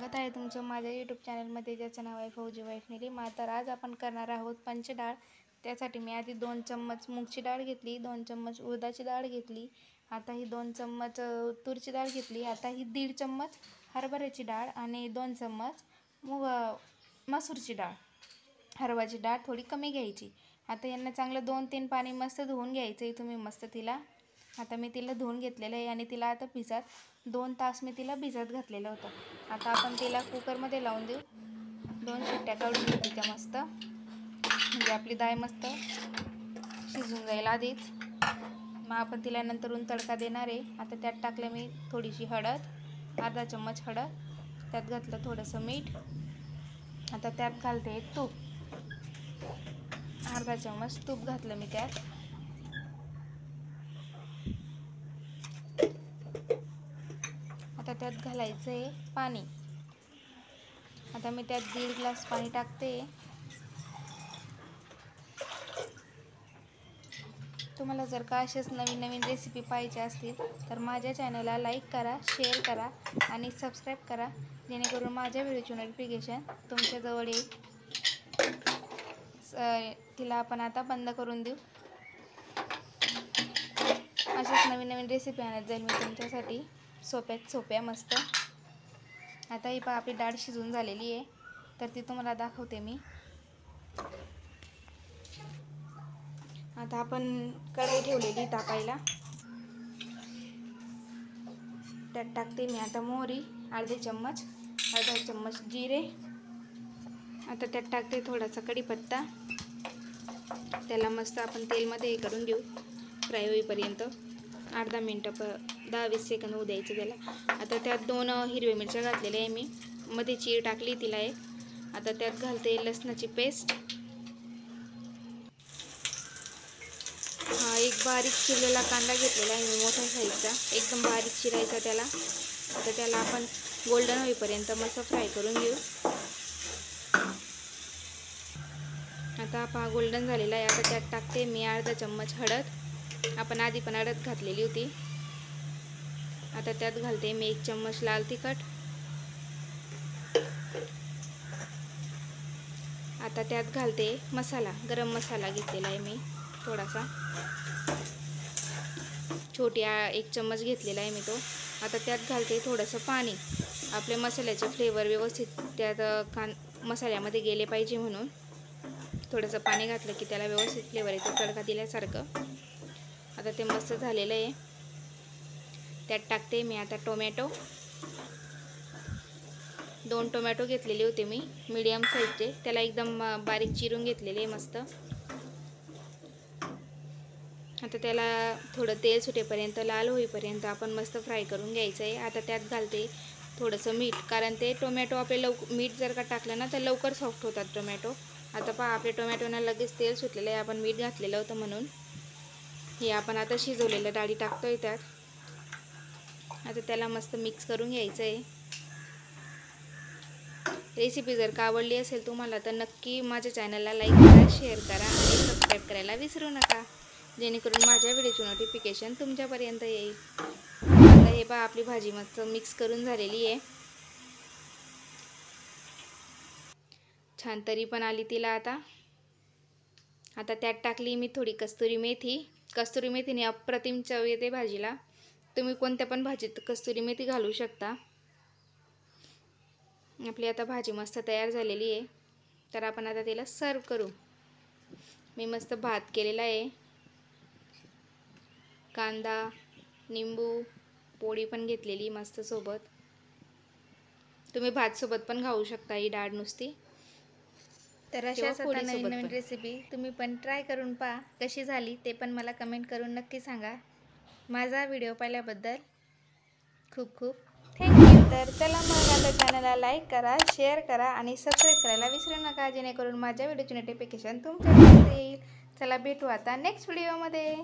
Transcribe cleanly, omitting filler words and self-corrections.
स्वागत आहे तुमचं माझ्या यूट्यूब चॅनलमध्ये, ज्याचं नाव आहे फौजी वाईफ निलिमा। तर आज आपण करणार आहोत पंचडाळ। त्यासाठी मी आधी 2 चम्मच मूगची डाळ घेतली, 2 चम्मच उडदाची डाळ घेतली, आता ही 2 चम्मच तुरीची डाळ घेतली, आता ही 1.5 चम्मच हरभऱ्याची डाळ आणि 2 चम्मच मसूरची डाळ। हरभऱ्याची डाळ थोडी कमी घ्यायची। आता यांना चांगलं 2-3 पाणी मस्त धुवून घ्यायचं तुम्ही मस्त तिला। आता मी तिला धुवून घेतलेलं आहे आणि तिला आता भिजत 2 तास मी तिला भिजत घातलेलं होतं। आता आपण तिला कुकरमध्ये लावून देऊ। 2 शिट्ट्या काढून घेऊ तिच्या मस्त, म्हणजे आपली डाळ मस्त शिजून जाईल आधीच। मग आपण तिला नंतरून तडका देणार आहे। आता त्यात टाकलं मी थोडीशी हळद, अर्धा चम्मच हळद, त्यात घातलं थोडंसं मीठ। आता त्यात घालते तूप, अर्धा चम्मच तूप घातलं मी त्यात। आता त्यात घालायचं आहे पाणी। आता मी त्यात 1.5 ग्लास पाणी टाकते। तुम्हाला जर का असेच नवीन रेसिपी पाहिजे असतील तर माझ्या चॅनलला लाईक करा, शेअर करा आणि सबस्क्राईब करा, जेणेकरून माझ्या व्हिडिओची नोटिफिकेशन तुमच्याजवळ येईल। तिला आपण आता बंद करून देऊ। अशाच नवीन रेसिपी आणत जाईल मी तुमच्यासाठी, सोप्यात सोप्या मस्त। आता ही आपली डाळ शिजून झालेली आहे, तर ती तुम्हाला दाखवते मी। आता आपण कढई ठेवलेली तापायला, त्यात टाकते मी आता मोहरी अर्धा चम्मच जिरे। आता त्यात टाकते थोडासा कढीपत्ता। त्याला मस्त आपण तेलमध्ये हे करून घेऊ, फ्राय होईपर्यंत। अर्धा मिनिट 10-20 सेकंद होऊ द्यायचं त्याला। आता त्यात 2 हिरव्या मिरच्या घातलेल्या आहे मी, मध्ये चीर टाकली तिला एक। आता त्यात घालते लसणाची पेस्ट, एक बारीक चिरलेला कांदा घेतलेला आहे मी मोठ्या साईजचा, एकदम बारीक चिरायचा त्याला। आता त्याला आपण गोल्डन होईपर्यंत मस्त फ्राय करून घेऊ। आता पहा गोल्डन झालेला आहे। आता त्यात टाकते मी अर्धा चम्मच हळद, आपण आधी पण हळद घातलेली होती। आता त्यात घालते मी 1 चम्मच लाल तिखट। आता त्यात घालते मसाला, गरम मसाला घेतलेला आहे मी थोडासा, छोटी 1 चम्मच घेतलेला आहे मी तो। आता त्यात घालते थोडंसं पाणी, आपले मसाल्याचे फ्लेवर व्यवस्थित त्यात मसाल्यामध्ये गेले पाहिजे म्हणून थोडंसं पाणी घातलं की त्याला व्यवस्थित फ्लेवर येतो तडका दिल्यासारखं। आता ते मस्त झालेलं आहे। त्यात टाकते मी आता टोमॅटो, 2 टोमॅटो घेतलेले होते मी मीडियम साईजचे, त्याला एकदम बारीक चिरून घेतलेले मस्त। आता त्याला थोडं तेल सुटेपर्यंत, लाल होईपर्यंत आपण मस्त फ्राय करून घ्यायचं आहे। आता त्यात घालते थोडंसं मीठ, कारण ते टोमॅटो आपले मीठ जर का टाकलं ना तर लवकर सॉफ्ट होतात टोमॅटो। आता पहा आपले टोमॅटोना लगेच तेल सुटलेलं आहे, आपण मीठ घातलेलं होतं म्हणून। हे आपण आता शिजवलेल्या डाळी टाकतोय त्यात। आता त्याला मस्त मिक्स करून घ्यायचं आहे। रेसिपी जर का आवडली असेल तुम्हाला तर नक्की माझ्या चॅनलला लाईक करा, शेअर करा आणि सबस्क्राईब करायला विसरू नका, जेणेकरून माझ्या व्हिडिओची नोटिफिकेशन तुमच्यापर्यंत येईल। आता हे पहा आपली भाजी मस्त मिक्स करून झालेली आहे, छान तरी पण आली तिला। आता त्यात टाकली मी थोडी कस्तुरी मेथी। कस्तुरी मेथीने अप्रतिम चव येते भाजीला, तुम्ही कोणत्या पण भाजीत कस्तुरी मेथी घालू शकता। आपली आता भाजी मस्त तयार झालेली आहे, तर आपण आता तिला सर्व करू। मी मस्त भात केलेला आहे, कांदा, निंबू, पोळी पण घेतलेली मस्त सोबत। तुम्ही भात सोबत पण खाऊ शकता ही डाळ नुसती। तर अशाच आता नवीन रेसिपी तुम्ही पण ट्राय करून पहा, कशी झाली ते पण मला कमेंट करून नक्की सांगा। माझा व्हिडिओ पाहिल्याबद्दल खूप खूप थँक्यू। तर चला मग आता चॅनलला लाईक करा, शेअर करा आणि सबस्क्राईब करायला विसरू नका, जेणेकरून माझ्या व्हिडिओची नोटिफिकेशन तुमच्यापर्यंत येईल। चला भेटू आता नेक्स्ट व्हिडिओमध्ये।